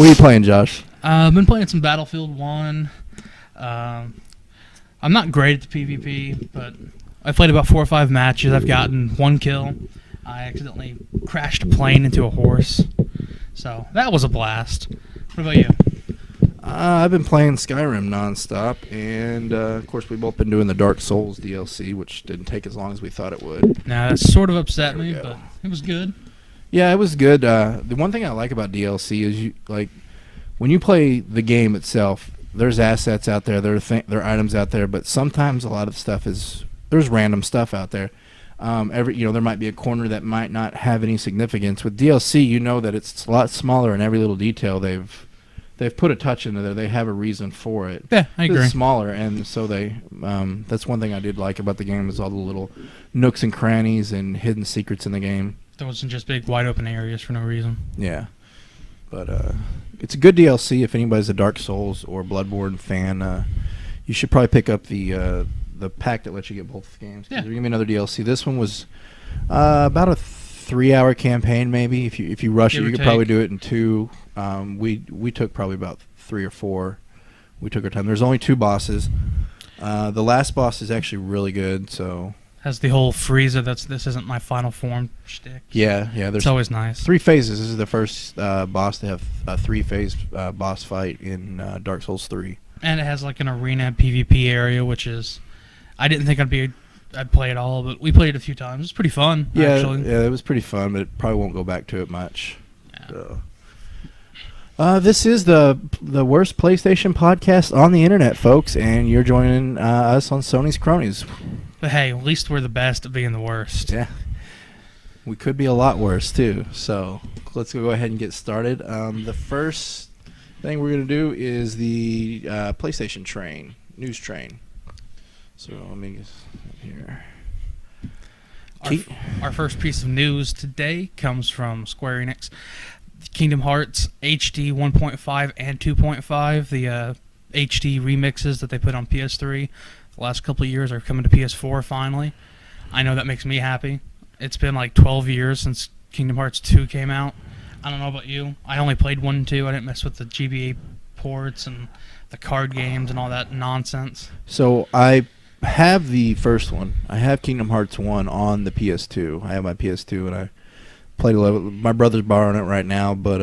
What are you playing, Josh? I've been playing some Battlefield 1. I'm not great at the PvP, but I've played about 4 or 5 matches. I've gotten 1 kill. I accidentally crashed a plane into a horse. So that was a blast. What about you? I've been playing Skyrim nonstop, and of course we've both been doing the Dark Souls DLC, which didn't take as long as we thought it would. Now that sort of upset me, but it was good. Yeah, it was good. The one thing I like about DLC is when you play the game itself, there's assets out there, there are items out there, but sometimes a lot of stuff there's random stuff out there. There might be a corner that might not have any significance. With DLC, you know that it's a lot smaller in every little detail. They've put a touch into there. They have a reason for it. Yeah, I agree. It's smaller, and so that's one thing I did like about the game is all the little nooks and crannies and hidden secrets in the game. There wasn't just big wide open areas for no reason. Yeah, but it's a good DLC. If anybody's a Dark Souls or Bloodborne fan, you should probably pick up the pack that lets you get both games. Yeah. There's gonna be another DLC. This one was about a 3-hour campaign, maybe. If you rush it, you could probably do it in 2. We took probably about 3 or 4. We took our time. There's only 2 bosses. The last boss is actually really good. So has the whole Frieza. This isn't my final form shtick. Yeah. It's always nice. 3 phases. This is the first boss to have a 3-phase boss fight in Dark Souls 3. And it has like an arena PvP area, which is I didn't think I'd play it all, but we played it a few times. It's pretty fun. Actually. Yeah, it was pretty fun, but it probably won't go back to it much. Yeah. So. This is the worst PlayStation podcast on the internet, folks, and you're joining us on Sony's Cronies. But hey, at least we're the best at being the worst. Yeah. We could be a lot worse, too. So let's go ahead and get started. The first thing we're going to do is the PlayStation news train. So let me get here. Our first piece of news today comes from Square Enix. Kingdom Hearts HD 1.5 and 2.5, the HD remixes that they put on PS3 the last couple of years are coming to PS4 finally. I know that makes me happy. It's been like 12 years since Kingdom Hearts 2 came out. I don't know about you. I only played 1 and 2. I didn't mess with the GBA ports and the card games and all that nonsense. So I have the first one. I have Kingdom Hearts 1 on the PS2. I have my PS2 and I played a lot. My brother's borrowing it right now, but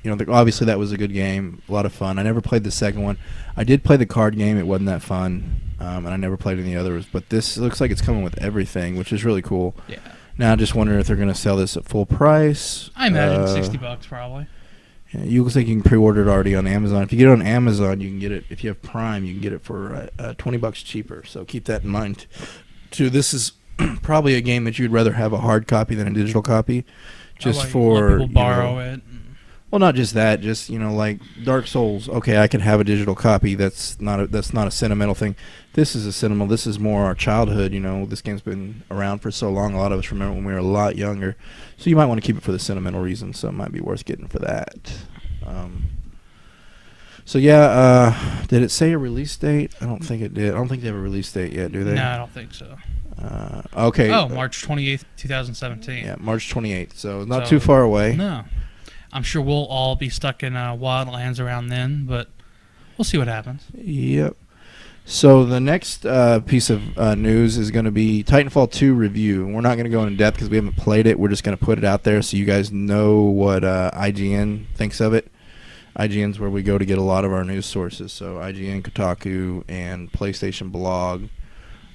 obviously that was a good game, a lot of fun. I never played the second one. I did play the card game. It wasn't that fun, and I never played any others. But this looks like it's coming with everything, which is really cool. Yeah. Now I just wonder if they're going to sell this at full price. I imagine $60 probably. Yeah, you looks like you can pre-order it already on Amazon. If you get it on Amazon, you can get it. If you have Prime, you can get it for $20 cheaper. So keep that in mind. Too, this is probably a game that you'd rather have a hard copy than a digital copy, just for people borrow it. Well, not just that, just like Dark Souls. Okay, I can have a digital copy. That's not a sentimental thing. This is a sentimental. This is more our childhood. This game's been around for so long. A lot of us remember when we were a lot younger. So you might want to keep it for the sentimental reason. So it might be worth getting for that. Did it say a release date? I don't think it did. I don't think they have a release date yet, do they? No, I don't think so. Okay. Oh, March 28th, 2017. Yeah, March 28th. So not too far away. No. I'm sure we'll all be stuck in Wildlands around then, but we'll see what happens. Yep. So the next piece of news is going to be Titanfall 2 review. We're not going to go into depth because we haven't played it. We're just going to put it out there so you guys know what IGN thinks of it. IGN's where we go to get a lot of our news sources. So IGN, Kotaku, and PlayStation Blog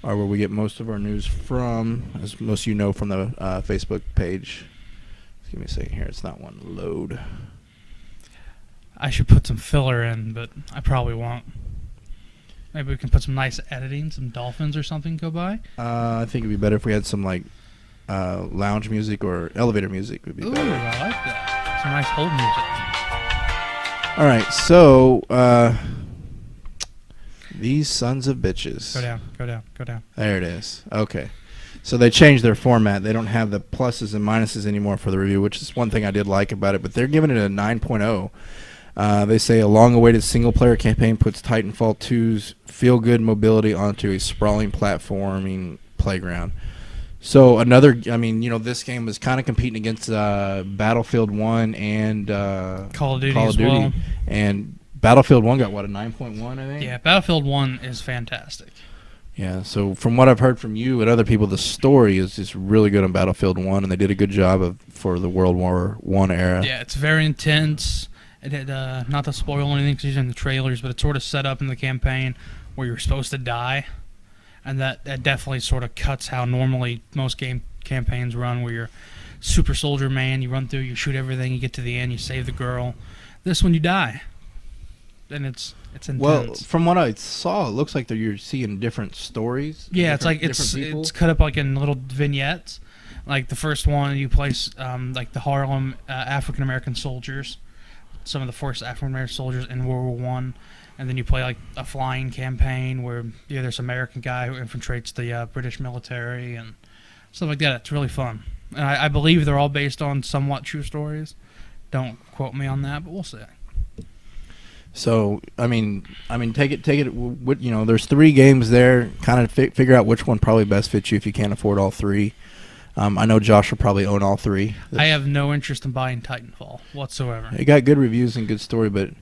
are where we get most of our news from, as most of you know from the Facebook page. Give me a second here. It's not one to load. I should put some filler in, but I probably won't. Maybe we can put some nice editing, some dolphins or something go by. I think it'd be better if we had some lounge music or elevator music would be better. Ooh, I like that. Some nice hold music. All right, so these sons of bitches. Go down. There it is. Okay. So they changed their format. They don't have the pluses and minuses anymore for the review, which is one thing I did like about it. But they're giving it a 9.0. They say a long-awaited single-player campaign puts Titanfall 2's feel-good mobility onto a sprawling platforming playground. So another, I mean, this game was kind of competing against Battlefield 1 and Call of Duty as well. And Battlefield 1 got, what, a 9.1, I think? Yeah, Battlefield 1 is fantastic. Yeah, so from what I've heard from you and other people, the story is just really good on Battlefield 1, and they did a good job for the World War I era. Yeah, it's very intense. It had, not to spoil anything because it's in the trailers, but it's sort of set up in the campaign where you're supposed to die. And that definitely sort of cuts how normally most game campaigns run, where you're super soldier man, you run through, you shoot everything, you get to the end, you save the girl. This one, you die. And it's intense. Well, from what I saw, it looks like you're seeing different stories. Yeah, it's cut up like in little vignettes. Like the first one, you place like the Harlem African American soldiers, some of the first African American soldiers in World War I, and then you play like a flying campaign where there's an American guy who infiltrates the British military and stuff like that. It's really fun, and I believe they're all based on somewhat true stories. Don't quote me on that, but we'll see. So, I mean, take it. There's 3 games there. Kind of figure out which one probably best fits you if you can't afford all 3. I know Josh will probably own all 3. I have no interest in buying Titanfall whatsoever. It got good reviews and good story, but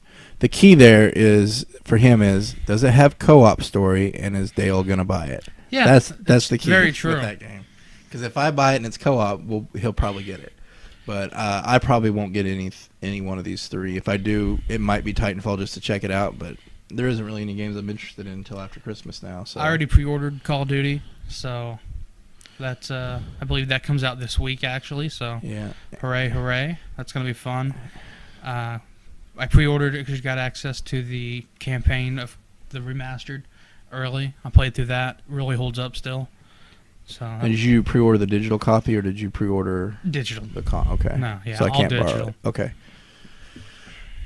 the key there is for him is, does it have co-op story, and is Dale gonna buy it? Yeah, that's the key. Very true. With that game, because if I buy it and it's co-op, he'll probably get it. But I probably won't get any one of these 3. If I do, it might be Titanfall just to check it out. But there isn't really any games I'm interested in until after Christmas now. So I already pre-ordered Call of Duty, so that's I believe that comes out this week actually. So yeah, hooray! That's gonna be fun. I pre-ordered it because you got access to the campaign of the remastered early. I played through that. Really holds up still. So. And did you pre-order the digital copy, or did you pre-order digital? Okay. No, yeah, so I can't all borrow digital. it. Okay.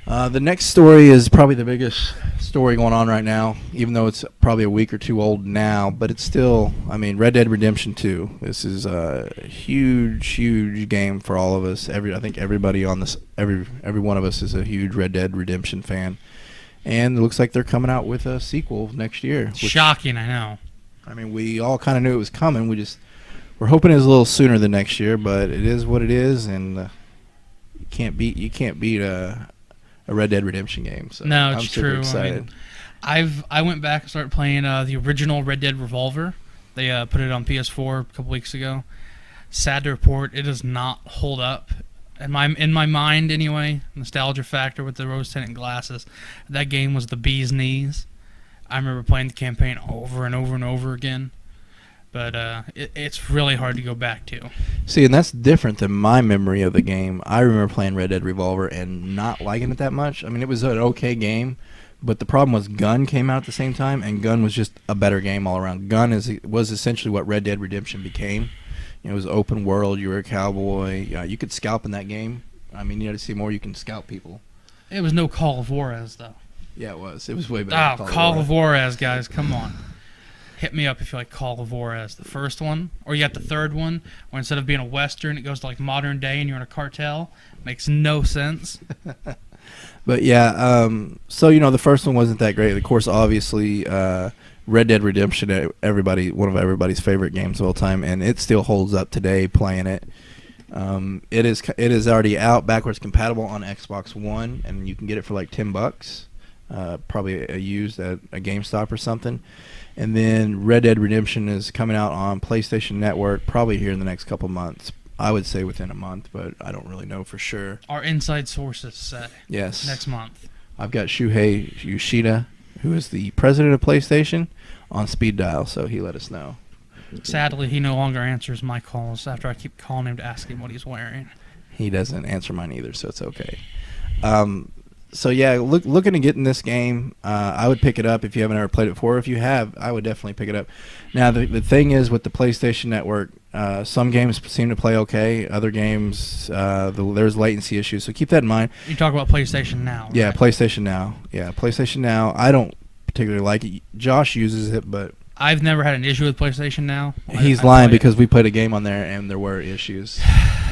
The next story is probably the biggest story going on right now, even though it's probably a week or 2 old now, but it's still, I mean, Red Dead Redemption 2. This is a huge game for all of us. I think everybody on this, every one of us is a huge Red Dead Redemption fan. And it looks like they're coming out with a sequel next year. Shocking, I know. I mean, we all kind of knew it was coming. We're hoping it's a little sooner than next year, but it is what it is, and you can't beat a Red Dead Redemption game. So no, it's I'm super true. excited. I mean, I went back and started playing the original Red Dead Revolver. They put it on PS4 a couple weeks ago. Sad to report, it does not hold up. In my mind, anyway, nostalgia factor with the rose-tinted glasses. That game was the bee's knees. I remember playing the campaign over and over and over again, but it's really hard to go back to. See, and that's different than my memory of the game. I remember playing Red Dead Revolver and not liking it that much. I mean, it was an okay game, but the problem was Gun came out at the same time, and Gun was just a better game all around. Gun was essentially what Red Dead Redemption became. It was open world. You were a cowboy. You could scalp in that game. I mean, you had to see more. You can scalp people. It was no Call of Juarez, though. Yeah, it was. It was way better. Oh, Call of Juarez, guys, come on. Hit me up if you like Call of Juarez, the first one, or you got the third one, where instead of being a Western, it goes to like modern day and you're in a cartel. Makes no sense. But yeah, so the first one wasn't that great. Of course, obviously, Red Dead Redemption, one of everybody's favorite games of all time, and it still holds up today. Playing it, it is already out, backwards compatible on Xbox One, and you can get it for like $10. Probably used at a GameStop or something. And then Red Dead Redemption is coming out on PlayStation Network probably here in the next couple months. I would say within a month, but I don't really know for sure. Our inside sources say yes, next month. I've got Shuhei Yoshida, who is the president of PlayStation, on speed dial, so he let us know. Sadly, he no longer answers my calls after I keep calling him to ask him what he's wearing. He doesn't answer mine either, so it's okay. So yeah, looking to get in this game. I would pick it up if you haven't ever played it before. If you have, I would definitely pick it up. Now the thing is with the PlayStation Network, some games seem to play okay. Other games, there's latency issues. So keep that in mind. You talk about PlayStation Now. Yeah, right? PlayStation Now. Yeah, PlayStation Now. I don't particularly like it. Josh uses it, but I've never had an issue with PlayStation Now. He's lying because we played a game on there and there were issues.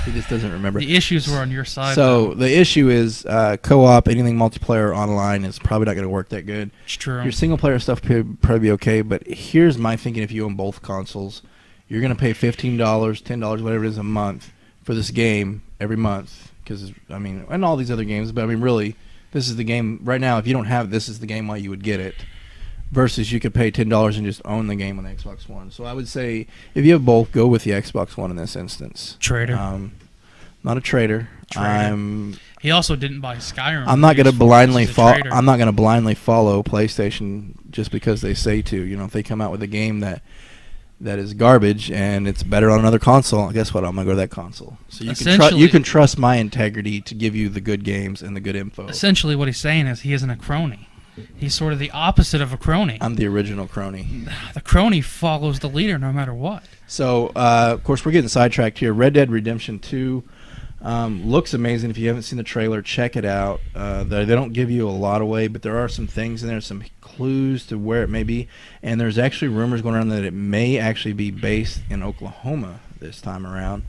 He just doesn't remember. The issues were on your side. So though. the issue is co-op, anything multiplayer online is probably not going to work that good. It's true. Your single player stuff could probably be okay, but here's my thinking if you own both consoles. you're going to pay $15, $10, whatever it is a month for this game every month. Because, I mean, and all these other games, but I mean, really, this is the game right now. If you don't have it, this is the game why you would get it. Versus you could pay $10 and just own the game on the Xbox One. So I would say if you have both, go with the Xbox One in this instance. Trader. Not a trader. He also didn't buy Skyrim. I'm not going to blindly follow. I'm not going to blindly follow PlayStation just because they say to. You know, if they come out with a game that is garbage and it's better on another console, guess what? I'm going to go to that console. So you can trust my integrity to give you the good games and the good info. Essentially, what he's saying is he isn't a crony. He's sort of the opposite of a crony. I'm the original crony. The crony follows the leader no matter what. So, of course, we're getting sidetracked here. Red Dead Redemption 2 looks amazing. If you haven't seen the trailer, check it out. They don't give you a lot away, but there are some things in there, some clues to where it may be. And there's actually rumors going around that it may actually be based in Oklahoma this time around.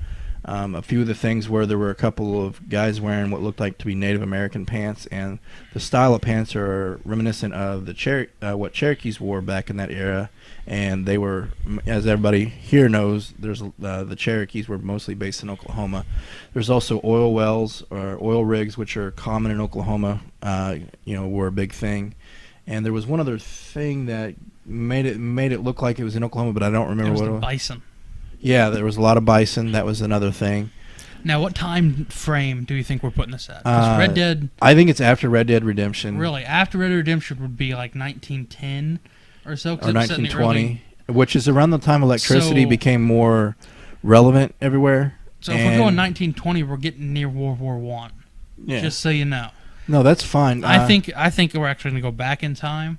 A few of the things where there were a couple of guys wearing what looked like to be Native American pants, and the style of pants are reminiscent of the what Cherokees wore back in that era. And they were, as everybody here knows, there's the Cherokees were mostly based in Oklahoma. There's also oil wells or oil rigs, which are common in Oklahoma. Were a big thing. And there was one other thing that made it look like it was in Oklahoma, but I don't remember what it was. Bison. Yeah, there was a lot of bison. That was another thing. Now, what time frame do you think we're putting this at? Red Dead. I think it's after Red Dead Redemption. Really, after Red Dead Redemption would be like 1910 or so. Or 1920, which is around the time electricity became more relevant everywhere. So if we're going 1920, we're getting near World War I. Yeah. Just so you know. No, that's fine. I think we're actually going to go back in time,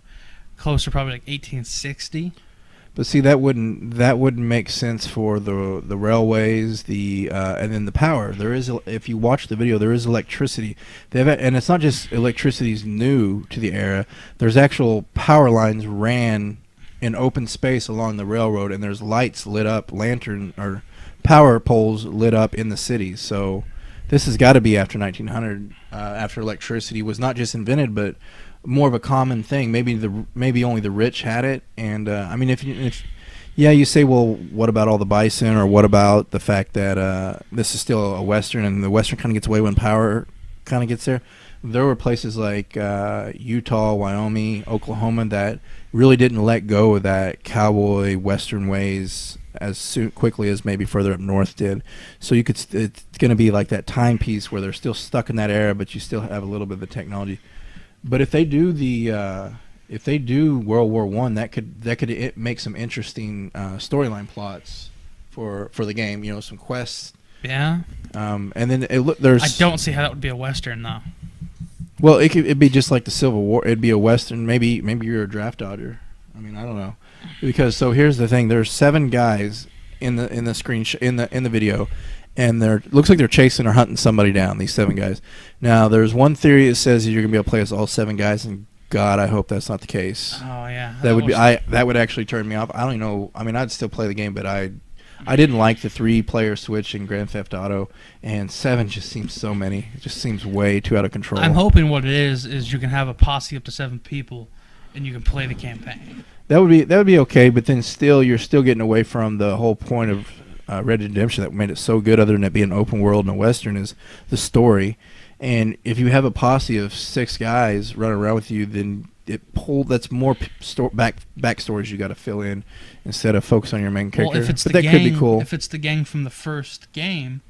closer probably like 1860. But see, that wouldn't make sense for the railways, and then the power. There is, if you watch the video, there is electricity. And it's not just electricity's new to the era. There's actual power lines ran in open space along the railroad, and there's lights lit up, lantern or power poles lit up in the city. So this has got to be after 1900, after electricity was not just invented, but more of a common thing. Maybe only the rich had it. And I mean, if you say, well, what about all the bison, or what about the fact that this is still a Western, and the Western kind of gets away when power kind of gets there? There were places like Utah, Wyoming, Oklahoma that really didn't let go of that cowboy Western ways as quickly as maybe further up north did. So it's going to be like that timepiece where they're still stuck in that era, but you still have a little bit of the technology. But if they do World War I, that could make some interesting storyline plots for the game. You know, some quests. Yeah. And then there's. I don't see how that would be a Western though. Well, it'd be just like the Civil War. It'd be a Western. Maybe you're a draft dodger. I mean, I don't know. Because so here's the thing: there's 7 guys in the in the video. And looks like they're chasing or hunting somebody down, these 7 guys. Now, there's one theory that says you're going to be able to play as all 7 guys, and God, I hope that's not the case. Oh, yeah. That would actually turn me off. I don't know. I mean, I'd still play the game, but I didn't like the 3-player switch in Grand Theft Auto, and 7 just seems so many. It just seems way too out of control. I'm hoping what it is you can have a posse up to 7 people, and you can play the campaign. That would be okay, but then you're still getting away from the whole point of Red Dead Redemption that made it so good, other than it being an open world and a Western, is the story. And if you have a posse of 6 guys running around with you, then that's more backstories you got to fill in instead of focus on your main character. Well, if it's but the that gang, could be cool. If it's the gang from the first game,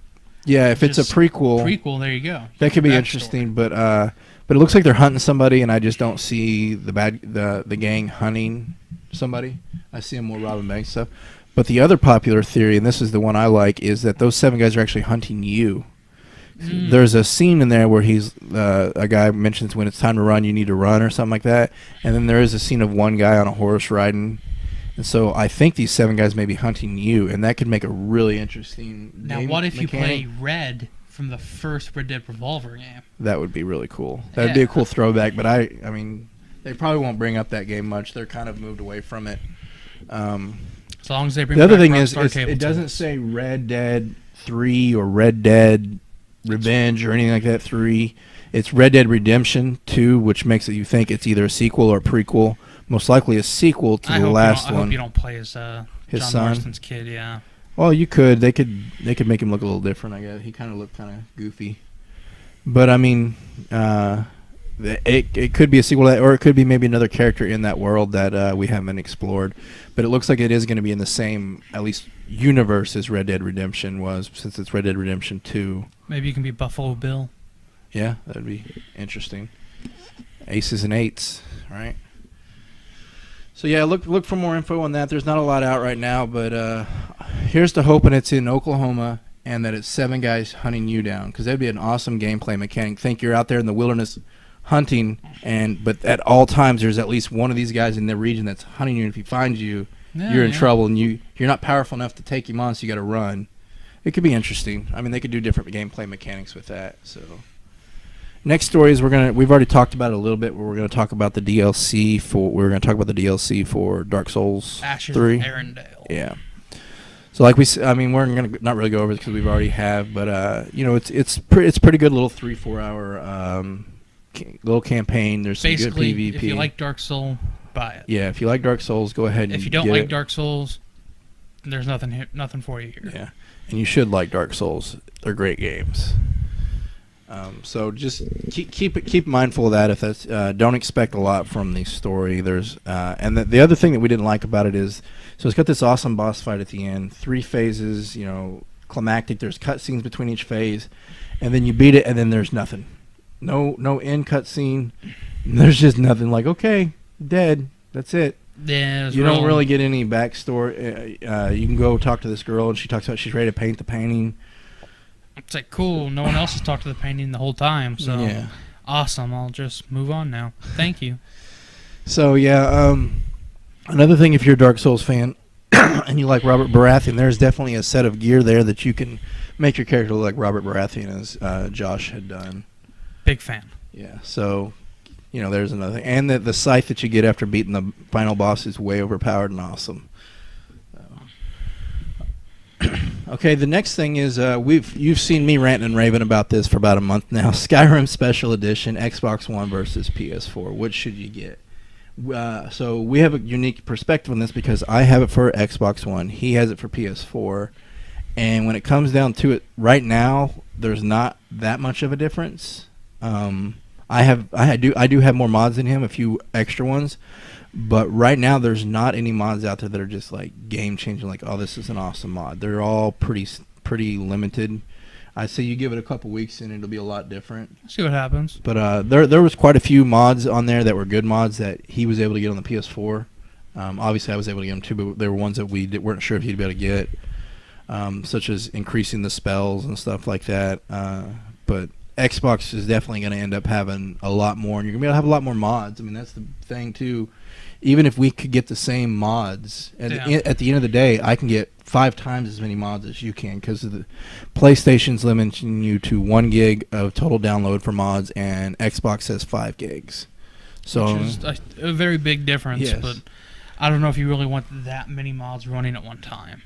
yeah. If it's a prequel, there you go. That could be interesting. But it looks like they're hunting somebody, and I just don't see the gang hunting somebody. I see them more robbing banks stuff. But the other popular theory, and this is the one I like, is that those 7 guys are actually hunting you. There's a scene in there where a guy mentions when it's time to run, you need to run or something like that. And then there is a scene of one guy on a horse riding. And so I think these 7 guys may be hunting you, and that could make a really interesting Now, what if you play Red from the first Red Dead Revolver game? That would be really cool. That would be a cool throwback, but I mean, they probably won't bring up that game much. They're kind of moved away from it. As long as they bring the other thing is, it doesn't say Red Dead 3 or Red Dead Revenge or anything like that 3. It's Red Dead Redemption 2, which makes it you think it's either a sequel or a prequel. Most likely a sequel to the last one. I hope you don't play as His John son. Marston's kid, yeah. Well, you could. They could make him look a little different. I guess he kind of looked kind of goofy. But I mean, it could be a sequel, or it could be maybe another character in that world that we haven't explored. But it looks like it is going to be in the same, at least, universe as Red Dead Redemption was, since it's Red Dead Redemption 2. Maybe you can be Buffalo Bill. Yeah, that'd be interesting. Aces and eights, right? So yeah, look for more info on that. There's not a lot out right now, but here's to hoping it's in Oklahoma and that it's 7 guys hunting you down, because that'd be an awesome gameplay mechanic. Think you're out there in the wilderness hunting, but at all times there's at least one of these guys in the region that's hunting you, and if he finds you, you're in trouble, and you're not powerful enough to take him on, so you got to run. It could be interesting. I mean, they could do different gameplay mechanics with that. So next story is we've already talked about it a little bit. We're going to talk about the DLC for Dark Souls Ashes 3. of Arendelle. Yeah. So like we're going to not really go over it because we've already have, but it's pretty good little 3-4 hour little campaign. There's some Basically, good PvP. if you like Dark Souls, buy it. Yeah, if you like Dark Souls, go ahead and if you don't get like it. Dark Souls, there's nothing for you here. Yeah, and you should like Dark Souls. They're great games. So just keep mindful of that. If that's don't expect a lot from the story. There's and the other thing that we didn't like about it is, so it's got this awesome boss fight at the end. 3 phases, climactic. There's cutscenes between each phase, and then you beat it, and then there's nothing. No end cutscene. There's just nothing. Like, okay, dead. That's it. Yeah, you don't really get any backstory. You can go talk to this girl, and she talks about she's ready to paint the painting. It's like, cool, no one else has talked to the painting the whole time, so yeah. Awesome, I'll just move on now. Thank you. So, yeah, another thing, if you're a Dark Souls fan and you like Robert Baratheon, there's definitely a set of gear there that you can make your character look like Robert Baratheon, as Josh had done. Big fan. Yeah, so, there's another thing. And the scythe that you get after beating the final boss is way overpowered and awesome. Okay, the next thing is you've seen me ranting and raving about this for about a month now. Skyrim Special Edition, Xbox One versus PS4. Which should you get? So we have a unique perspective on this because I have it for Xbox One. He has it for PS4. And when it comes down to it, right now there's not that much of a difference. I do have more mods than him, a few extra ones. But right now, there's not any mods out there that are just like game changing. Like, oh, this is an awesome mod. They're all pretty limited. I say you give it a couple weeks and it'll be a lot different. See what happens. But there was quite a few mods on there that were good mods that he was able to get on the PS4. Obviously, I was able to get them too, but there were ones that we weren't sure if he'd be able to get, such as increasing the spells and stuff like that. But Xbox is definitely going to end up having a lot more, and you're going to be able to have a lot more mods. I mean, that's the thing too. Even if we could get the same mods, at the end of the day, I can get 5 times as many mods as you can because the PlayStation's limiting you to 1 gig of total download for mods, and Xbox has 5 gigs. So, which is a very big difference, yes. But I don't know if you really want that many mods running at one time.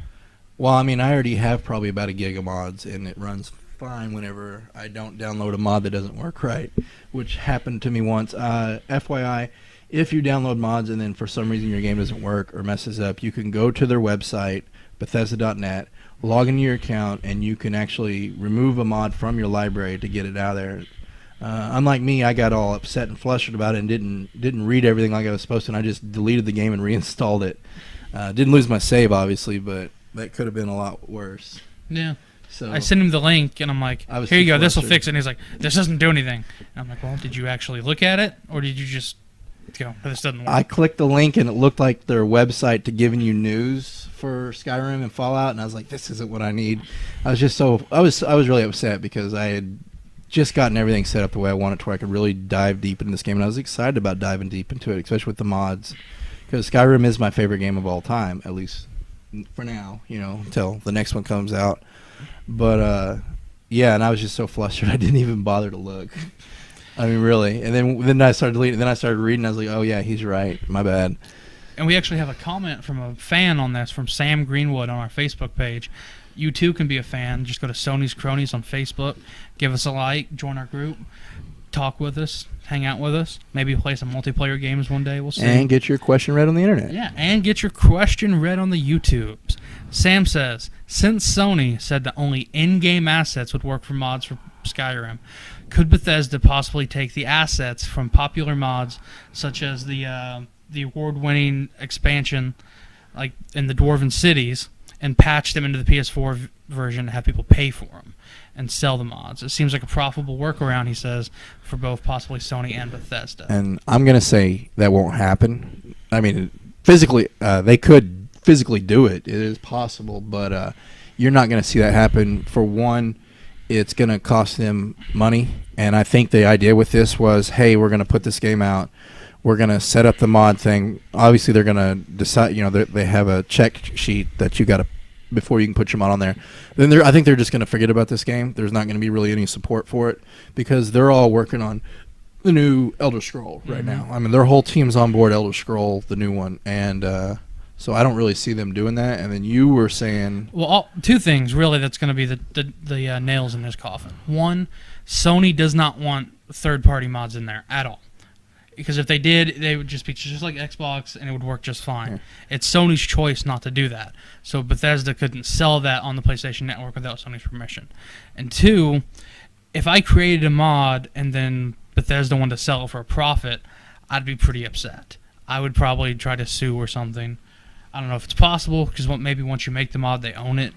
Well, I mean, I already have probably about 1 gig of mods, and it runs fine whenever I don't download a mod that doesn't work right, which happened to me once. FYI, if you download mods and then for some reason your game doesn't work or messes up, you can go to their website, Bethesda.net, log into your account, and you can actually remove a mod from your library to get it out of there. Unlike me, I got all upset and flustered about it and didn't read everything like I was supposed to, and I just deleted the game and reinstalled it. Didn't lose my save, obviously, but that could have been a lot worse. Yeah. So I sent him the link, and I'm like, here you go, this will fix it. And he's like, this doesn't do anything. And I'm like, well, did you actually look at it, or did you just go, this doesn't work? I clicked the link, and it looked like their website to giving you news for Skyrim and Fallout, and I was like, this isn't what I need. I was really upset because I had just gotten everything set up the way I wanted to where I could really dive deep into this game, and I was excited about diving deep into it, especially with the mods, because Skyrim is my favorite game of all time, at least for now, until the next one comes out. But yeah, and I was just so flustered I didn't even bother to look. I mean, really. And then I started deleting. Then I started reading. I was like, oh yeah, he's right. My bad. And we actually have a comment from a fan on this, from Sam Greenwood on our Facebook page. You too can be a fan. Just go to Sony's Cronies on Facebook. Give us a like. Join our group. talk with us, hang out with us, maybe play some multiplayer games one day. We'll see. And get your question read on the internet. Yeah, and get your question read on the YouTubes. Sam says, since Sony said that only in-game assets would work for mods for Skyrim, could Bethesda possibly take the assets from popular mods, such as the award-winning expansion, like in the Dwarven Cities, and patch them into the PS4 version and have people pay for them and sell the mods? It seems like a profitable workaround, he says, for both possibly Sony and Bethesda. And I'm going to say that won't happen. I mean, physically, they could physically do it. It is possible, but you're not going to see that happen. For one, it's going to cost them money, and I think the idea with this was, hey, we're going to put this game out. We're going to set up the mod thing. Obviously, they're going to decide, they have a check sheet that you got to, before you can put your mod on there. Then I think they're just going to forget about this game. There's not going to be really any support for it because they're all working on the new Elder Scroll right now. I mean, their whole team's on board Elder Scroll, the new one, and so I don't really see them doing that. And then you were saying, well, two things really that's going to be the nails in this coffin. One, Sony does not want third-party mods in there at all. Because if they did, they would just be just like Xbox, and it would work just fine. Yeah. It's Sony's choice not to do that. So Bethesda couldn't sell that on the PlayStation Network without Sony's permission. And two, if I created a mod and then Bethesda wanted to sell it for a profit, I'd be pretty upset. I would probably try to sue or something. I don't know if it's possible, because maybe once you make the mod, they own it.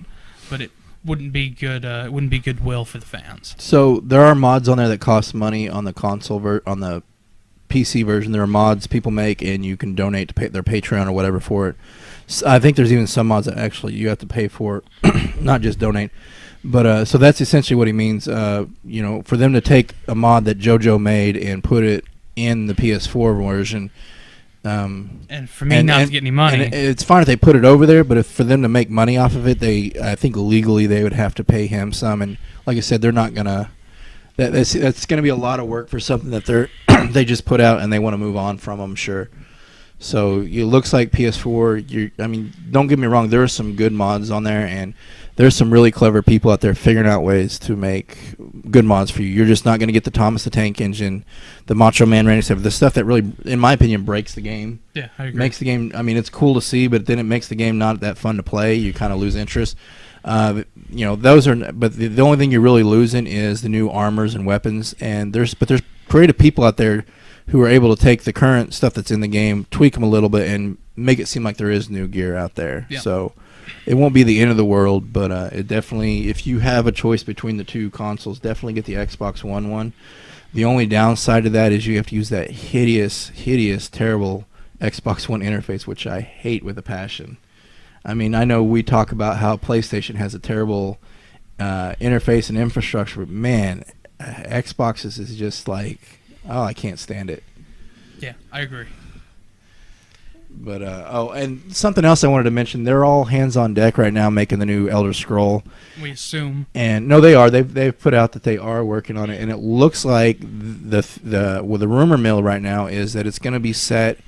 But it wouldn't be good. It wouldn't be goodwill for the fans. So there are mods on there that cost money on the console on the PC version. There are mods people make, and you can donate to their Patreon or whatever for it. So I think there's even some mods that actually you have to pay for, not just donate. But so that's essentially what he means. For them to take a mod that JoJo made and put it in the PS4 version. And for me not to get any money. And it's fine if they put it over there, but if for them to make money off of it, I think legally they would have to pay him some. And like I said, they're not gonna. That's going to be a lot of work for something that they just put out and they want to move on from, I'm sure. So it looks like PS4. Don't get me wrong. There are some good mods on there, and there's some really clever people out there figuring out ways to make good mods for you. You're just not going to get the Thomas the Tank Engine, the Macho Man Randy stuff, the stuff that really, in my opinion, breaks the game. Yeah, I agree. Makes the game. It's cool to see, but then it makes the game not that fun to play. You kind of lose interest. Those are. But the only thing you're really losing is the new armors and weapons. And there's creative people out there who are able to take the current stuff that's in the game, tweak them a little bit, and make it seem like there is new gear out there. Yeah. So it won't be the end of the world, but it definitely, if you have a choice between the two consoles, definitely get the Xbox One. The only downside to that is you have to use that hideous, terrible Xbox One interface, which I hate with a passion. I know we talk about how PlayStation has a terrible interface and infrastructure, but man, Xbox's is just like, I can't stand it. Yeah, I agree. But and something else I wanted to mention, they're all hands on deck right now making the new Elder Scroll. We assume. And no, they are. They've put out that they are working on it, and it looks like the rumor mill right now is that it's going to be set.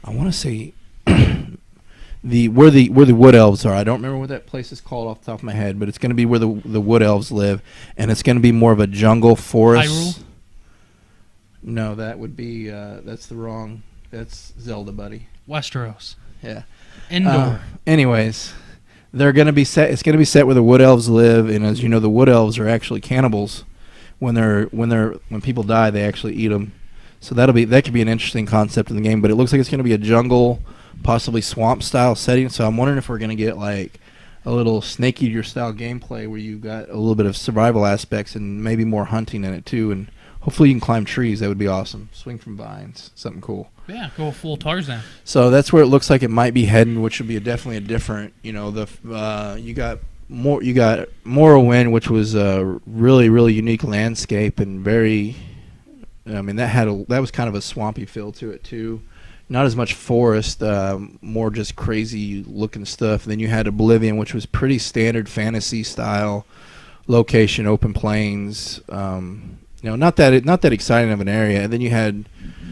I want to say where the Wood Elves are. I don't remember what that place is called off the top of my head, but it's going to be where the Wood Elves live, and it's going to be more of a jungle forest. Hyrule? No, that would be that's the wrong. That's Zelda, buddy. Westeros. Yeah. Indoor. Anyways, they're going to be set. It's going to be set where the Wood Elves live, and as you know, the Wood Elves are actually cannibals. When people die, they actually eat them. So that could be an interesting concept in the game. But it looks like it's going to be a jungle, possibly swamp style setting. So I'm wondering if we're going to get like a little Snake Eater style gameplay where you've got a little bit of survival aspects and maybe more hunting in it too. And hopefully you can climb trees. That would be awesome. Swing from vines. Something cool. Yeah, go full Tarzan. So that's where it looks like it might be heading, which would be definitely a different. You got Morrowind, which was a really, really unique landscape and very. That was kind of a swampy feel to it too. Not as much forest, more just crazy looking stuff. And then you had Oblivion, which was pretty standard fantasy style location, open plains. Not that exciting of an area. And then you had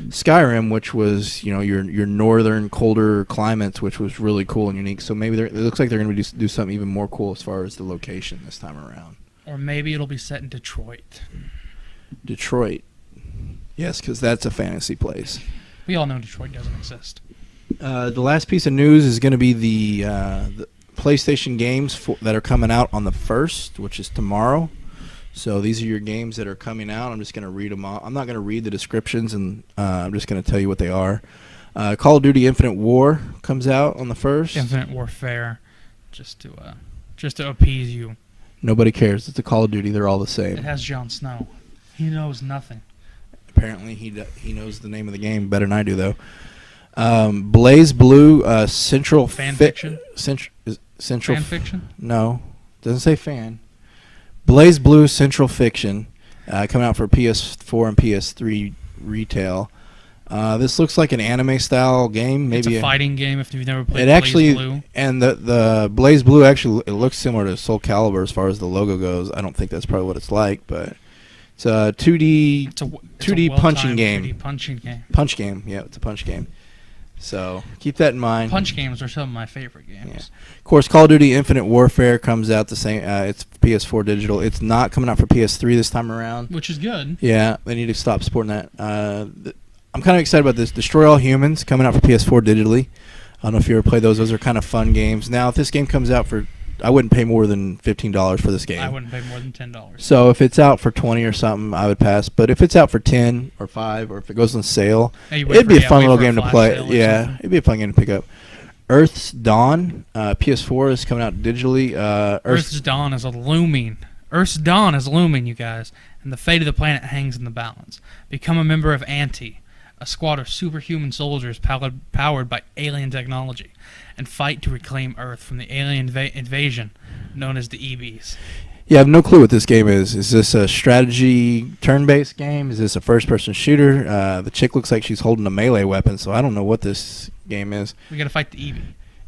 Skyrim, which was your northern colder climates, which was really cool and unique. So maybe it looks like they're going to do something even more cool as far as the location this time around. Or maybe it'll be set in Detroit. Detroit. Yes, because that's a fantasy place. We all know Detroit doesn't exist. The last piece of news is going to be the PlayStation games that are coming out on the 1st, which is tomorrow. So these are your games that are coming out. I'm just going to read them all. I'm not going to read the descriptions, and I'm just going to tell you what they are. Call of Duty Infinite War comes out on the 1st. Infinite Warfare, just to appease you. Nobody cares. It's a Call of Duty. They're all the same. It has Jon Snow. He knows nothing. Apparently, he knows the name of the game better than I do, though. Blaze Blue Central Fan fiction? Central Fan fiction? No, doesn't say fan. Blaze Blue Central Fiction coming out for PS4 and PS3 retail. This looks like an anime style game. Maybe it's a fighting game if you've never played it actually, Blaze Blue. And the Blaze Blue actually, it looks similar to Soul Calibur as far as the logo goes. I don't think that's probably what it's like, but it's a 2D punching game. 2D punching game. Punch game, yeah, it's a punch game. So keep that in mind. Punch games are some of my favorite games. Yeah. Of course, Call of Duty Infinite Warfare comes out the same. It's PS4 digital. It's not coming out for PS3 this time around. Which is good. Yeah, they need to stop supporting that. I'm kind of excited about this. Destroy All Humans coming out for PS4 digitally. I don't know if you ever played those. Those are kind of fun games. Now, if this game comes out for, I wouldn't pay more than $15 for this game. I wouldn't pay more than $10. So if it's out for 20 or something, I would pass. But if it's out for 10 or 5, or if it goes on sale, it'd be a fun little game to play. Yeah, it'd be a fun game to pick up. Earth's Dawn, PS4 is coming out digitally. Earth's Dawn is looming. Earth's Dawn is looming, you guys, and the fate of the planet hangs in the balance. Become a member of Anti, a squad of superhuman soldiers powered by alien technology, and fight to reclaim Earth from the alien invasion known as the EBs. Yeah, I have no clue what this game is. Is this a strategy turn-based game? Is this a first-person shooter? The chick looks like she's holding a melee weapon, so I don't know what this game is. We gotta fight the EB.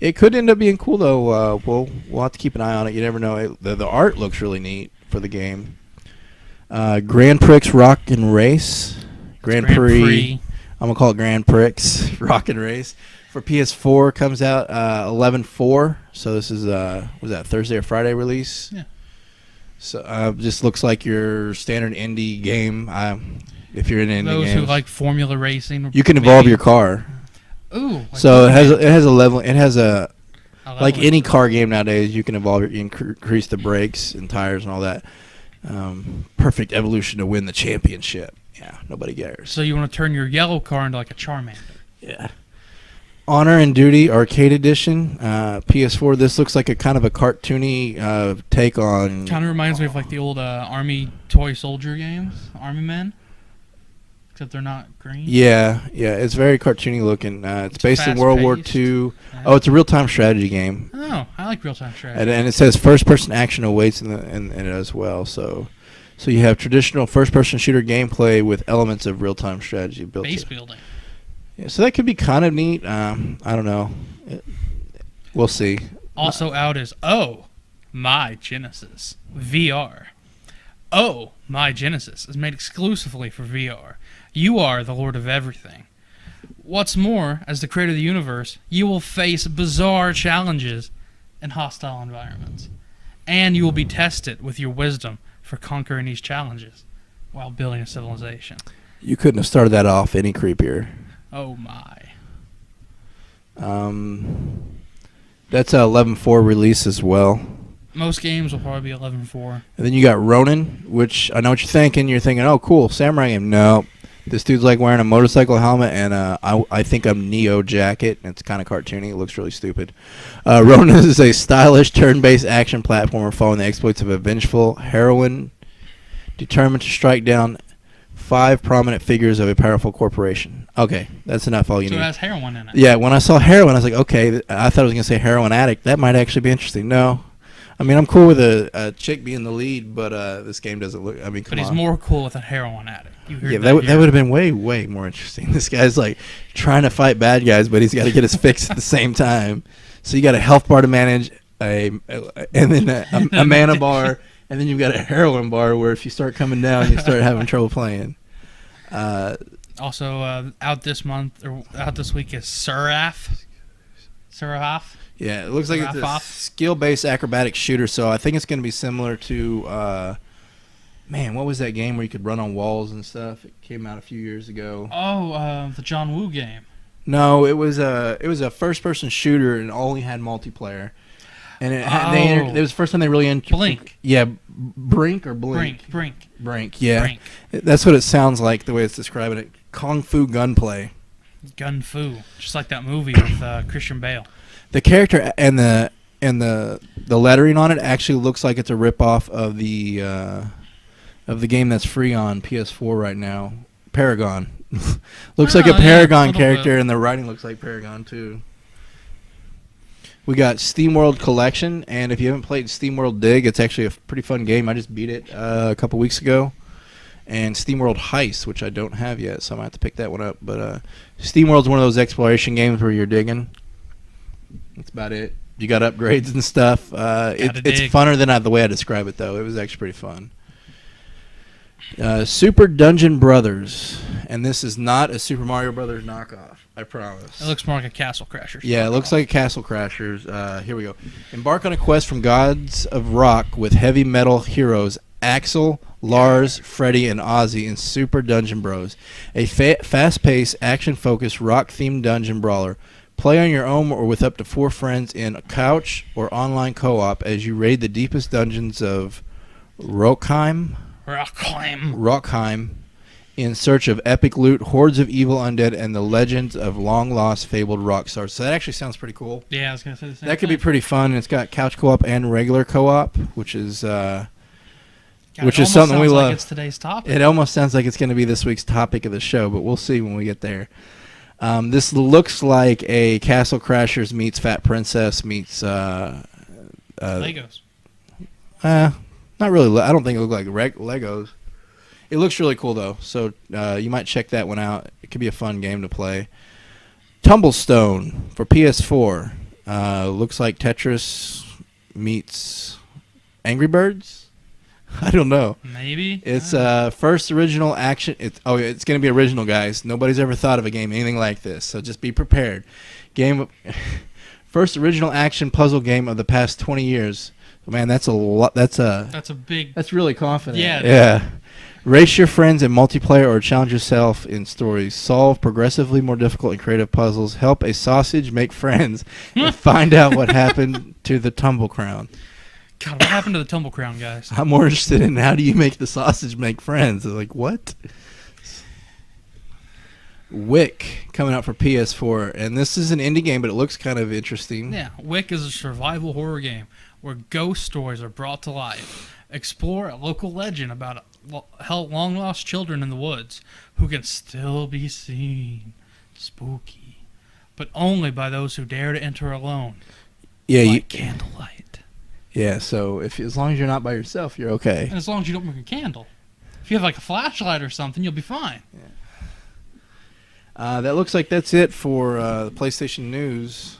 It could end up being cool, though. We'll have to keep an eye on it. You never know. The art looks really neat for the game. Grand Prix Rock and Race. Grand Prix. I'm going to call it Grand Prix Rock and Race. For PS4 comes out 11/4. So this is, was that Thursday or Friday release? Yeah. So just looks like your standard indie game. If you're in indie Those games. who like formula racing. You can evolve your car. Ooh. Like so it has a level. It has a like any level. car game nowadays. You can evolve. You increase the brakes and tires and all that. Perfect evolution to win the championship. Yeah, nobody cares. So you want to turn your yellow car into like a Charmander. Yeah. Honor and Duty Arcade Edition, PS4. This looks like a kind of a cartoony take on. Kind of reminds me of like the old Army toy soldier games, Army Men. Except they're not green. Yeah, it's very cartoony looking. It's based in World War II. Yeah. Oh, it's a real-time strategy game. Oh, I like real-time strategy. And it says first-person action awaits in it as well. So you have traditional first-person shooter gameplay with elements of real-time strategy built. Base building. Yeah, so that could be kind of neat. I don't know. We'll see. Also out is Oh My Genesis VR. Oh My Genesis is made exclusively for VR. You are the Lord of everything. What's more, as the creator of the universe, you will face bizarre challenges in hostile environments. And you will be tested with your wisdom for conquering these challenges while building a civilization. You couldn't have started that off any creepier. Oh my. That's a 11/4 release as well. Most games will probably be 11/4. And then you got Ronin, which I know what you're thinking. You're thinking, oh, cool, samurai game. No. This dude's like wearing a motorcycle helmet and I think a Neo jacket. It's kind of cartoony. It looks really stupid. Ronin is a stylish turn-based action platformer following the exploits of a vengeful heroine determined to strike down 5 prominent figures of a powerful corporation. Okay, that's enough. All you need. So it has heroin in it. Yeah, when I saw heroin, I was like, okay, I thought I was going to say heroin addict. That might actually be interesting. No. I mean, I'm cool with a chick being the lead, but this game doesn't look. I mean, come on. But he's more cool with a heroin addict. You heard yeah, that would have been way more interesting. This guy's like trying to fight bad guys, but he's got to get his fix at the same time. So you got a health bar to manage, and then a mana bar, and then you've got a heroin bar where if you start coming down, you start having trouble playing. Also, out this month or out this week is Seraph. Yeah, it looks like it's a skill-based acrobatic shooter, so I think it's going to be similar to Man, what was that game where you could run on walls and stuff? It came out a few years ago. Oh, the John Woo game. No, it was a first-person shooter and only had multiplayer. And it was the first time they really Blink. Yeah, Brink or Blink? Brink. Yeah. Brink. That's what it sounds like the way it's describing it. Kung Fu gunplay. Gun Fu, just like that movie with Christian Bale. The character and the lettering on it actually looks like it's a ripoff of the game that's free on PS4 right now, Paragon. Looks like a Paragon character, and the writing looks like Paragon too. We got SteamWorld Collection, and if you haven't played SteamWorld Dig, it's actually a pretty fun game. I just beat it a couple weeks ago. And SteamWorld Heist, which I don't have yet, so I might have to pick that one up. But SteamWorld's one of those exploration games where you're digging. That's about it. You got upgrades and stuff. It's funner than the way I describe it, though. It was actually pretty fun. Super Dungeon Brothers, and this is not a Super Mario Brothers knockoff, I promise. It looks more like a Castle Crashers. Yeah, it looks like a Castle Crashers. Here we go. Embark on a quest from gods of rock with heavy metal heroes Axel, Lars, Freddy, and Ozzy in Super Dungeon Bros, a fast-paced, action-focused, rock-themed dungeon brawler. Play on your own or with up to 4 friends in a couch or online co-op as you raid the deepest dungeons of Rockheim in search of epic loot, hordes of evil undead, and the legends of long-lost fabled rock stars. So that actually sounds pretty cool. Yeah, I was going to say the same That could be pretty fun. It's got couch co-op and regular co-op, which is something we love. Like it's today's topic. It almost sounds like it's going to be this week's topic of the show, but we'll see when we get there. This looks like a Castle Crashers meets Fat Princess meets Legos. Not really. I don't think it looks like Legos. It looks really cool, though, so you might check that one out. It could be a fun game to play. Tumblestone for PS4. Looks like Tetris meets Angry Birds? I don't know. Maybe. It's first original action. It's going to be original, guys. Nobody's ever thought of a game anything like this, so just be prepared. First original action puzzle game of the past 20 years. Man, that's a lot. That's really confident. Yeah. Race your friends in multiplayer or challenge yourself in stories. Solve progressively more difficult and creative puzzles. Help a sausage make friends. And find out what happened to the Tumble Crown. God, what happened to the Tumble Crown, guys? I'm more interested in how do you make the sausage make friends. Like, what? Wick coming out for PS4, and this is an indie game, but it looks kind of interesting. Yeah, Wick is a survival horror game where ghost stories are brought to life. Explore a local legend about long-lost children in the woods who can still be seen. Spooky. But only by those who dare to enter alone. Yeah, candlelight. Yeah, so as long as you're not by yourself, you're okay. And as long as you don't bring a candle. If you have like a flashlight or something, you'll be fine. Yeah. That looks like that's it for the PlayStation News.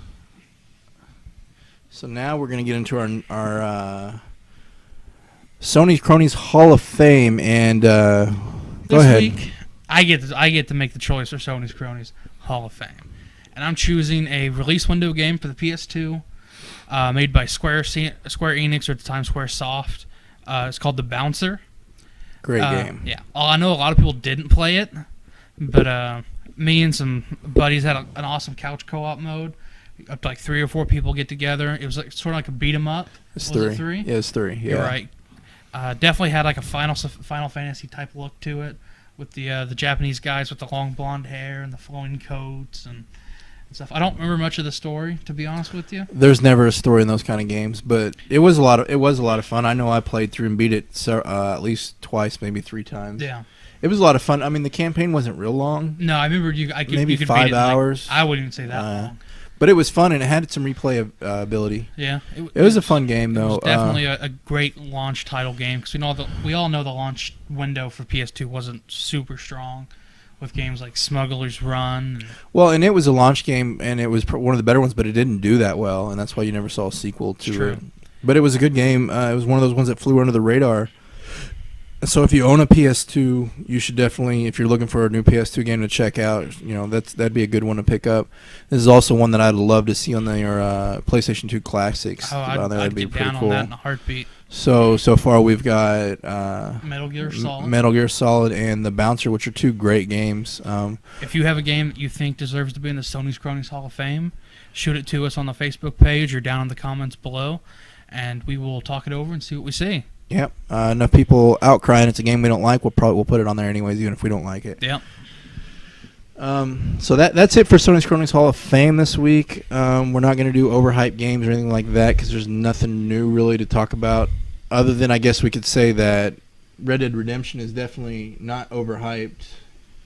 So now we're going to get into our Sony's Cronies Hall of Fame, and go ahead. This week, I get to make the choice for Sony's Cronies Hall of Fame, and I'm choosing a release window game for the PS2, made by Square Enix, or at the time Squaresoft. It's called The Bouncer. Great game. Yeah, I know a lot of people didn't play it, but me and some buddies had an awesome couch co-op mode. Up to like 3 or 4 people get together. It was like sort of like a beat 'em up. It's was 3. It 3? Yeah, it's 3. Yeah. You're right. Definitely had like a Final Fantasy type look to it, with the Japanese guys with the long blonde hair and the flowing coats and stuff. I don't remember much of the story, to be honest with you. There's never a story in those kind of games, but it was a lot of fun. I know I played through and beat it at least twice, maybe 3 times. Yeah. It was a lot of fun. I mean, the campaign wasn't real long. No, I remember maybe you could 5 beat it hours. I wouldn't even say that long. But it was fun, and it had some replay ability. Yeah, it was a fun game, though. It was definitely a great launch title game, because we all know the launch window for PS2 wasn't super strong, with games like Smuggler's Run. And it was a launch game, and it was one of the better ones, but it didn't do that well, and that's why you never saw a sequel to it. But it was a good game. It was one of those ones that flew under the radar. So if you own a PS2, you should definitely, if you're looking for a new PS2 game to check out, that'd be a good one to pick up. This is also one that I'd love to see on their PlayStation 2 Classics. Oh, I'd get down on that in a heartbeat. So far we've got Metal Gear Solid. Metal Gear Solid and The Bouncer, which are two great games. If you have a game that you think deserves to be in the Sony's Cronies Hall of Fame, shoot it to us on the Facebook page or down in the comments below, and we will talk it over and see what we see. Yep. Enough people outcrying it's a game we don't like. We'll put it on there anyways, even if we don't like it. Yep. So that's it for Sony's Cronies Hall of Fame this week. We're not going to do overhyped games or anything like that because there's nothing new really to talk about, other than I guess we could say that Red Dead Redemption is definitely not overhyped.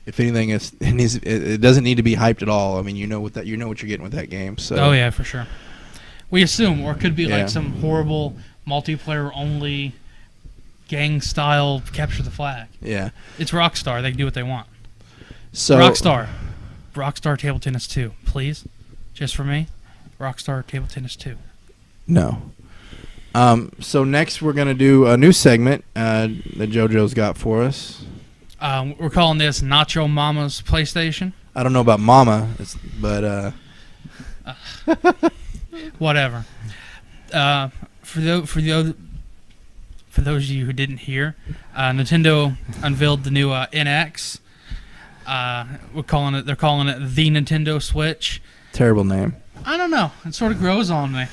If anything, it doesn't need to be hyped at all. I mean, you know what you're getting with that game. So. Oh yeah, for sure. We assume, or it could be like some horrible multiplayer only gang style capture the flag. Yeah. It's Rockstar. They can do what they want. So Rockstar Table Tennis 2, please, just for me. Rockstar Table Tennis 2. No. So next we're gonna do a new segment that JoJo's got for us. We're calling this Nacho Mama's PlayStation. I don't know about Mama, but whatever. For those of you who didn't hear, Nintendo unveiled the new NX. They're calling it the Nintendo Switch. Terrible name. I don't know. It sort of grows on me.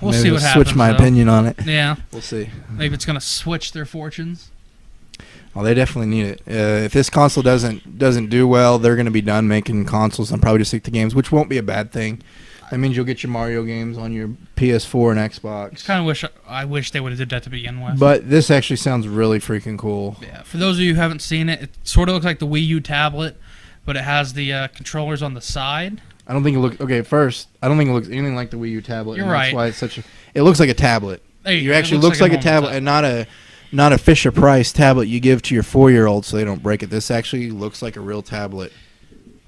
We'll Maybe see what happens. Switch my opinion on it. Yeah, we'll see. Maybe it's gonna switch their fortunes. Well, they definitely need it. If this console doesn't do well, they're gonna be done making consoles and probably just stick to games, which won't be a bad thing. That means you'll get your Mario games on your PS4 and Xbox. I wish they would have did that to begin with. But this actually sounds really freaking cool. Yeah. For those of you who haven't seen it, it sort of looks like the Wii U tablet, but it has the controllers on the side. I don't think it looks I don't think it looks anything like the Wii U tablet. You're right. That's why it's such a. It looks like a tablet. It actually looks like a tablet and not a Fisher Price tablet you give to your 4-year-old so they don't break it. This actually looks like a real tablet.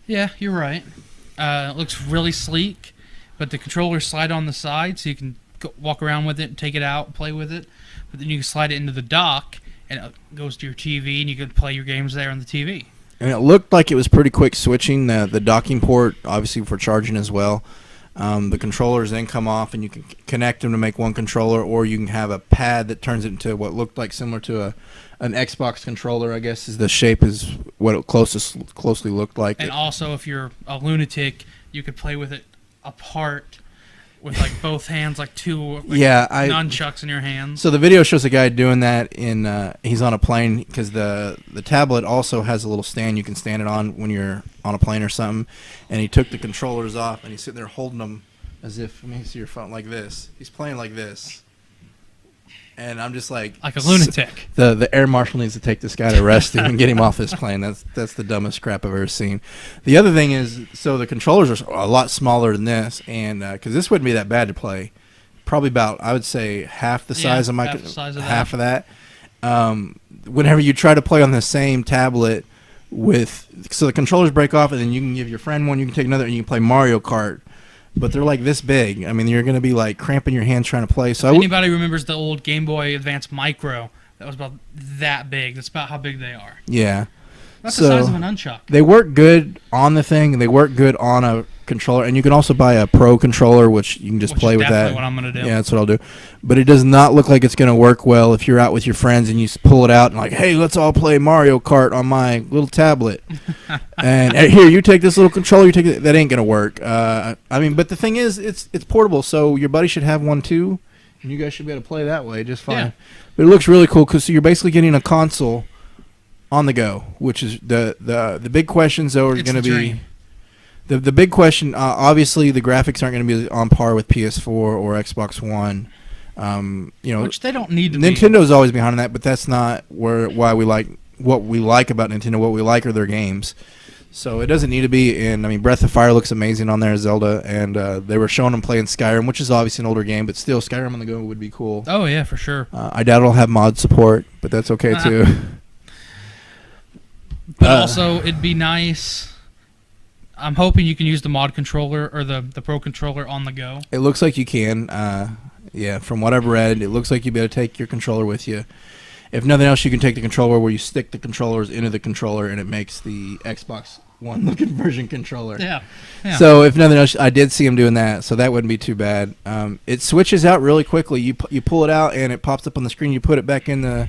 Yeah, you're right. It looks really sleek. But the controllers slide on the side, so you can walk around with it and take it out, play with it. But then you can slide it into the dock, and it goes to your TV, and you can play your games there on the TV. And it looked like it was pretty quick switching. The docking port, obviously for charging as well. The controllers then come off, and you can connect them to make one controller, or you can have a pad that turns it into what looked like similar to an Xbox controller, I guess, is the shape is what it closely looked like. And also, if you're a lunatic, you could play with it apart with like both hands, like two nunchucks in your hands. So the video shows a guy doing that he's on a plane because the tablet also has a little stand you can stand it on when you're on a plane or something. And he took the controllers off and he's sitting there holding them as if, let me see your phone, like this. He's playing like this. And I'm just like a lunatic. The air marshal needs to take this guy to arrest him and get him off this plane. That's the dumbest crap I've ever seen. The other thing is, so the controllers are a lot smaller than this, and because this wouldn't be that bad to play, probably about I would say half the size of my half of that. Whenever you try to play on the same tablet so the controllers break off, and then you can give your friend one, you can take another, and you can play Mario Kart. But they're like this big. I mean, you're going to be like cramping your hands trying to play. So if anybody remembers the old Game Boy Advance Micro, that was about that big. That's about how big they are. Yeah. That's the size of an nunchuck. They work good on the thing. They work good on a controller. And you can also buy a Pro controller, which you can just play with that. That's what I'm going to do. Yeah, that's what I'll do. But it does not look like it's going to work well if you're out with your friends and you pull it out and like, hey, let's all play Mario Kart on my little tablet. And here, you take this little controller. You take it. That ain't going to work. I mean, but the thing is, it's portable, so your buddy should have one too, and you guys should be able to play that way just fine. Yeah. But it looks really cool because you're basically getting a console on the go, which is the big questions though are going to be the big question. Obviously, the graphics aren't going to be on par with PS4 or Xbox One. Which they don't need to. Nintendo's always behind that, but that's not why we like what we like about Nintendo. What we like are their games. So it doesn't need to be. And I mean, Breath of Fire looks amazing on there, Zelda, and they were showing them playing Skyrim, which is obviously an older game, but still, Skyrim on the go would be cool. Oh yeah, for sure. I doubt it'll have mod support, but that's okay too. But also, it'd be nice. I'm hoping you can use the mod controller or the Pro controller on the go. It looks like you can. Yeah, from what I've read, it looks like you'll be able to take your controller with you. if nothing else, you can take the controller where you stick the controllers into the controller, and it makes the Xbox One looking version controller. Yeah. So if nothing else, I did see him doing that, so that wouldn't be too bad. It switches out really quickly. You pull it out, and it pops up on the screen. You put it back in the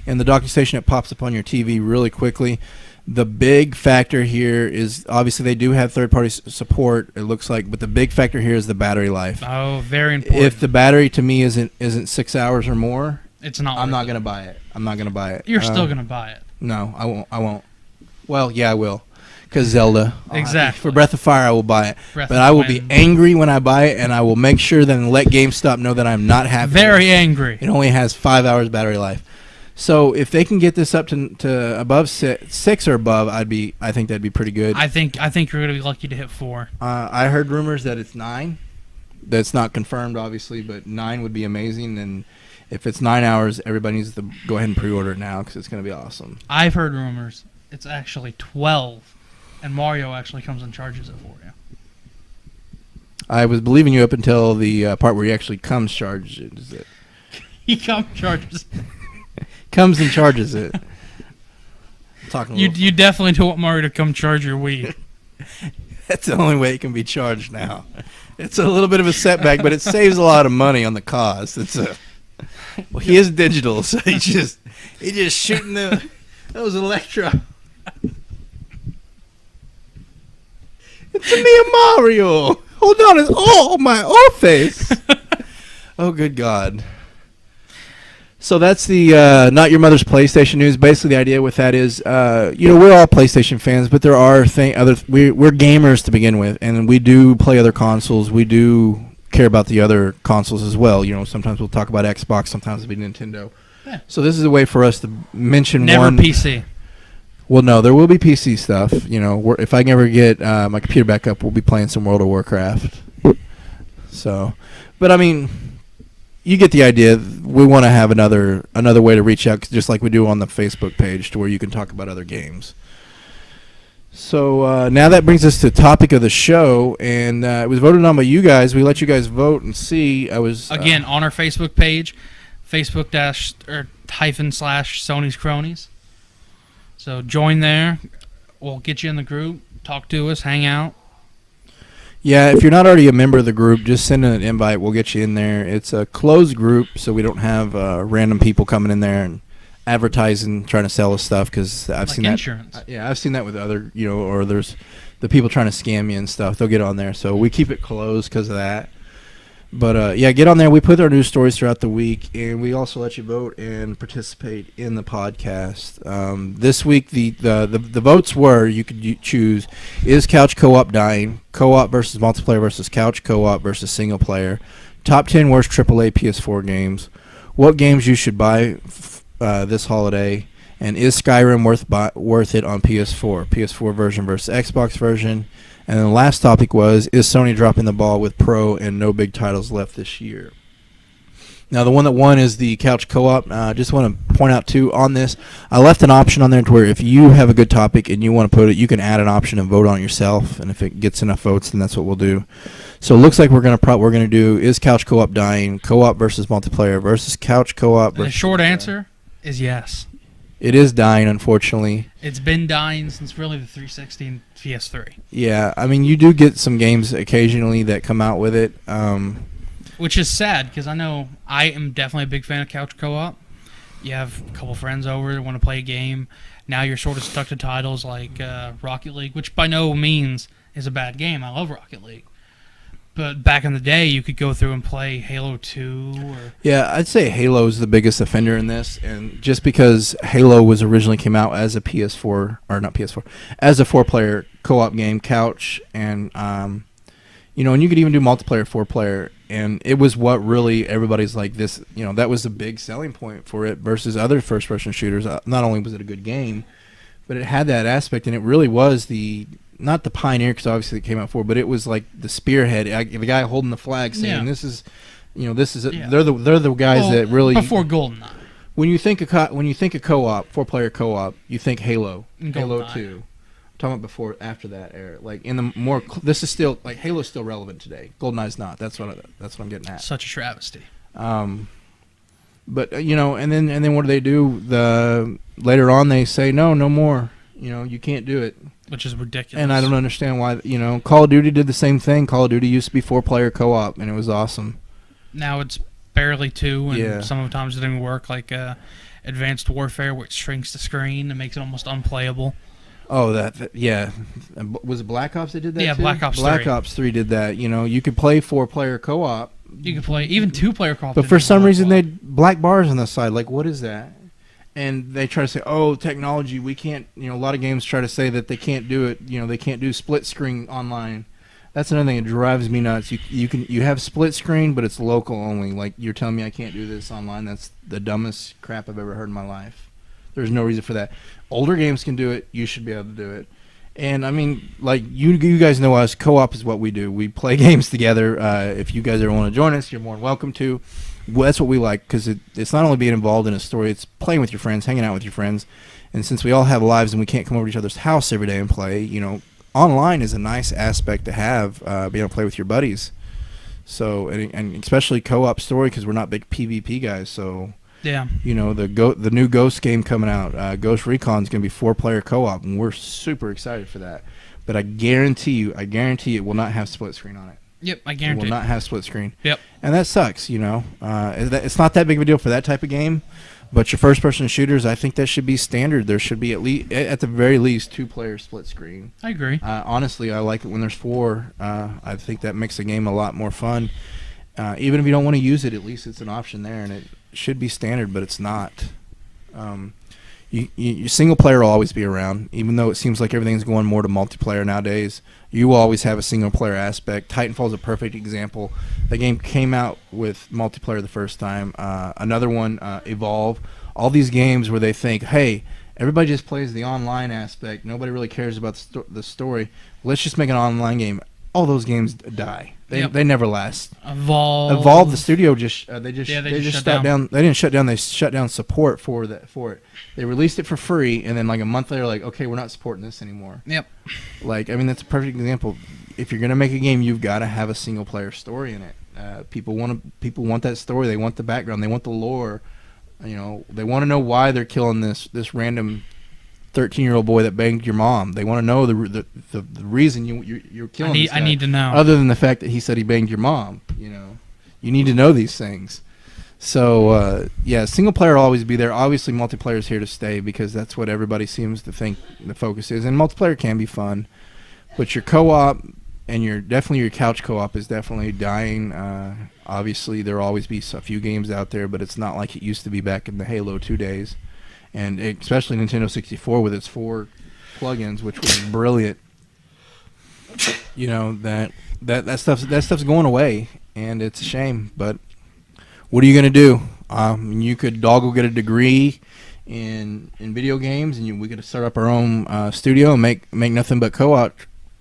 docking station. It pops up on your TV really quickly. The big factor here is obviously they do have third-party support. It looks like, but the big factor here is the battery life. Oh, very important. If the battery to me isn't 6 hours or more, it's not. I'm not gonna buy it. I'm not gonna buy it. You're still gonna buy it. No, I won't. Well, yeah, I will, because Zelda. Exactly. For Breath of Fire, I will buy it, but I will be angry when I buy it, and I will make sure then let GameStop know that I'm not happy. Very angry. It only has 5 hours battery life. So if they can get this up to above 6 or above, I think that'd be pretty good. I think you're gonna be lucky to hit 4. I heard rumors that it's 9. That's not confirmed, obviously, but 9 would be amazing. And if it's 9 hours, everybody needs to go ahead and pre-order it now because it's gonna be awesome. I've heard rumors it's actually 12, and Mario actually comes and charges it for you. I was believing you up until the part where he actually comes charges it. He charges. Comes and charges it. Talking. You definitely don't want Mario to come charge your Wii. That's the only way it can be charged now. It's a little bit of a setback, but it saves a lot of money on the cost. Well, he is digital, so he just shooting those electro. It's a me, Mario. Hold on, it's my face. Oh, good God. So that's the Not Your Mother's PlayStation news. Basically, the idea with that is, we're all PlayStation fans, but there are we're gamers to begin with, and we do play other consoles. We do care about the other consoles as well. Sometimes we'll talk about Xbox, sometimes it'll be Nintendo. Yeah. So this is a way for us to mention Never PC. Well, no, there will be PC stuff. If I can ever get my computer back up, we'll be playing some World of Warcraft. So, but I mean, you get the idea. We want to have another way to reach out, just like we do on the Facebook page, to where you can talk about other games. So now that brings us to the topic of the show, and it was voted on by you guys. We let you guys vote and see. I was again on our Facebook page, Facebook/Sony's Cronies. So join there. We'll get you in the group. Talk to us. Hang out. Yeah, if you're not already a member of the group, just send in an invite. We'll get you in there. It's a closed group, so we don't have random people coming in there and advertising, trying to sell us stuff. Because I've seen insurance. that. Yeah, I've seen that with other, or there's the people trying to scam you and stuff. They'll get on there, so we keep it closed because of that. But yeah, get on there. We put our news stories throughout the week, and we also let you vote and participate in the podcast. This week, the votes were, you could choose: is couch co-op dying? Co-op versus multiplayer versus couch co-op versus single player. Top 10 worst AAA PS4 games. What games you should buy this holiday? And is Skyrim worth it on PS4? PS4 version versus Xbox version. And then the last topic was, is Sony dropping the ball with Pro and no big titles left this year? Now, the one that won is the couch co-op. Just want to point out, too, on this, I left an option on there to where if you have a good topic and you want to put it, you can add an option and vote on it yourself. And if it gets enough votes, then that's what we'll do. So it looks like we're going to do, is couch co-op dying? Co-op versus multiplayer versus couch co-op. The short answer is yes. It is dying, unfortunately. It's been dying since really the 360 and PS3. Yeah, I mean, you do get some games occasionally that come out with it. Which is sad, because I know I am definitely a big fan of couch co-op. You have a couple friends over that want to play a game. Now you're sort of stuck to titles like Rocket League, which by no means is a bad game. I love Rocket League. But back in the day, you could go through and play Halo 2. Yeah, I'd say Halo is the biggest offender in this, and just because Halo was originally came out as a PS4, or not PS4, as a 4-player co-op game, couch, and and you could even do multiplayer 4-player, and it was what really everybody's like this. That was the big selling point for it versus other first-person shooters. Not only was it a good game, but it had that aspect, and it really was not the pioneer, because obviously it came out before, but it was like the spearhead, the guy holding the flag saying, "This is, Yeah. They're the guys that really." Before GoldenEye. When you think of co-op, 4-player co-op, you think Halo, Halo 2. I'm talking about after that era. Like in the more, this is still like Halo's still relevant today. GoldenEye's not. That's what I'm getting at. Such a travesty. But But and then what do they do? Later on they say no more. You can't do it. Which is ridiculous. And I don't understand why. Call of Duty did the same thing. Call of Duty used to be 4-player co-op, and it was awesome. Now it's barely 2, and Yeah. some of the times it doesn't even work. Like Advanced Warfare, which shrinks the screen and makes it almost unplayable. Oh, yeah. Was it Black Ops that did that? Yeah, too? Black Ops 3. Black Ops 3 did that. You could play 4-player co-op. You can play even 2-player co-op. But for some reason they black bars on the side. Like, what is that? And they try to say, "Oh, technology, we can't." A lot of games try to say that they can't do it. They can't do split screen online. That's another thing that drives me nuts. You have split screen, but it's local only. Like, you're telling me I can't do this online? That's the dumbest crap I've ever heard in my life. There's no reason for that. Older games can do it. You should be able to do it. And I mean, like you guys know us. Co-op is what we do. We play games together. If you guys ever want to join us, you're more than welcome to. Well, that's what we like, because it's not only being involved in a story, it's playing with your friends, hanging out with your friends. And since we all have lives and we can't come over to each other's house every day and play, online is a nice aspect to have, being able to play with your buddies. So, and especially co-op story, because we're not big PvP guys. So, yeah, the new Ghost game coming out, Ghost Recon is going to be 4-player co-op, and we're super excited for that. But I guarantee it will not have split screen on it. Yep, I guarantee. It will not have split screen. Yep. And that sucks, It's not that big of a deal for that type of game, but your first-person shooters, I think that should be standard. There should be at the very least 2-player split screen. I agree. Honestly, I like it when there's 4. I think that makes the game a lot more fun. Even if you don't want to use it, at least it's an option there, and it should be standard, but it's not. Your single player will always be around, even though it seems like everything's going more to multiplayer nowadays. You will always have a single player aspect. Titanfall is a perfect example. The game came out with multiplayer the first time. Another one, Evolve. All these games where they think, hey, everybody just plays the online aspect. Nobody really cares about the story. Let's just make an online game. All those games die. They never last. Evolve. The studio just shut down. They didn't shut down. They shut down support for it. They released it for free, and then like a month later, like, okay, we're not supporting this anymore. Yep. Like, I mean, that's a perfect example. If you're gonna make a game, you've got to have a single player story in it. People want that story. They want the background. They want the lore. They want to know why they're killing this random 13-year-old boy that banged your mom. They want to know the reason you're killing this guy. I need to know. Other than the fact that he said he banged your mom, you need to know these things. So single player will always be there. Obviously, multiplayer is here to stay, because that's what everybody seems to think the focus is. And multiplayer can be fun, but your co-op and your couch co-op is definitely dying. Obviously, there will always be a few games out there, but it's not like it used to be back in the Halo 2 days. And especially Nintendo 64 with its 4 plugins, which was brilliant. That stuff's going away, and it's a shame. But what are you gonna do? You could go get a degree in video games, and we could start up our own studio and make nothing but co-op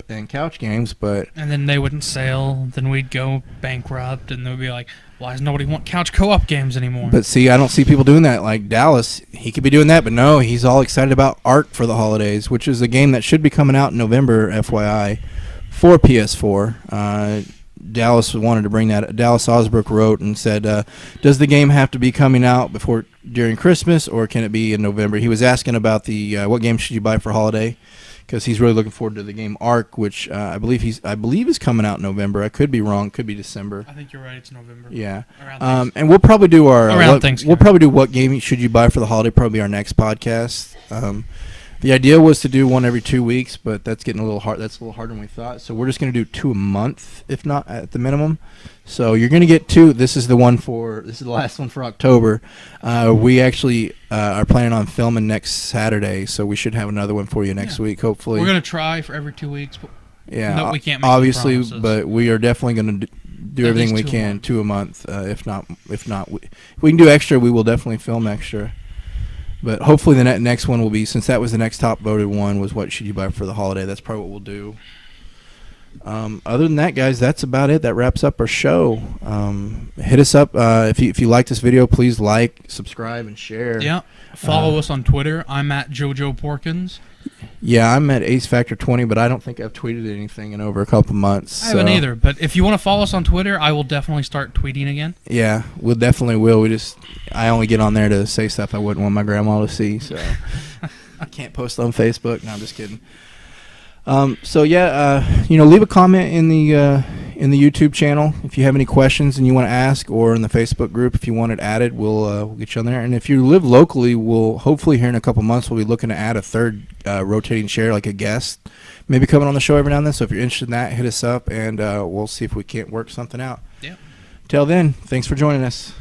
and couch games. And then they wouldn't sell. Then we'd go bankrupt, and they'd be like, why does nobody want couch co-op games anymore? But see, I don't see people doing that. Like Dallas, he could be doing that, but no, he's all excited about Ark for the holidays, which is a game that should be coming out in November, FYI, for PS4. Dallas wanted to bring that. Dallas Osbrook wrote and said, does the game have to be coming out during Christmas, or can it be in November? He was asking about what game should you buy for holiday, because he's really looking forward to the game Ark, which I believe is coming out in November. I could be wrong. Could be December. I think you're right. It's November. Yeah. And we'll probably do what game should you buy for the holiday. Probably our next podcast. The idea was to do one every 2 weeks, but that's getting a little hard. That's a little harder than we thought. So we're just going to do 2 a month, if not at the minimum. So you're going to get 2. This is the last one for October. We actually are planning on filming next Saturday, so we should have another one for you next week, hopefully. We're going to try for every 2 weeks. But yeah, we can't make obviously, but we are definitely going to do everything we can, 2 a month. If we can do extra, we will definitely film extra. But hopefully the next one will be, since that was the next top voted one, was what should you buy for the holiday. That's probably what we'll do. Other than that, guys, that's about it. That wraps up our show. Hit us up if you like this video. Please like, subscribe, and share. Yeah. Follow us on Twitter. I'm at JoJo Porkins. Yeah, I'm at Ace Factor 20, but I don't think I've tweeted anything in over a couple months. I haven't either. But if you want to follow us on Twitter, I will definitely start tweeting again. Yeah, we definitely will. I only get on there to say stuff I wouldn't want my grandma to see, so I can't post on Facebook. No, I'm just kidding. So yeah, leave a comment in the YouTube channel if you have any questions and you want to ask, or in the Facebook group if you want it added. We'll get you on there. And if you live locally, we'll hopefully here in a couple months we'll be looking to add a third rotating chair, like a guest, maybe coming on the show every now and then. So if you're interested in that, hit us up and we'll see if we can't work something out. Yeah. Till then, thanks for joining us.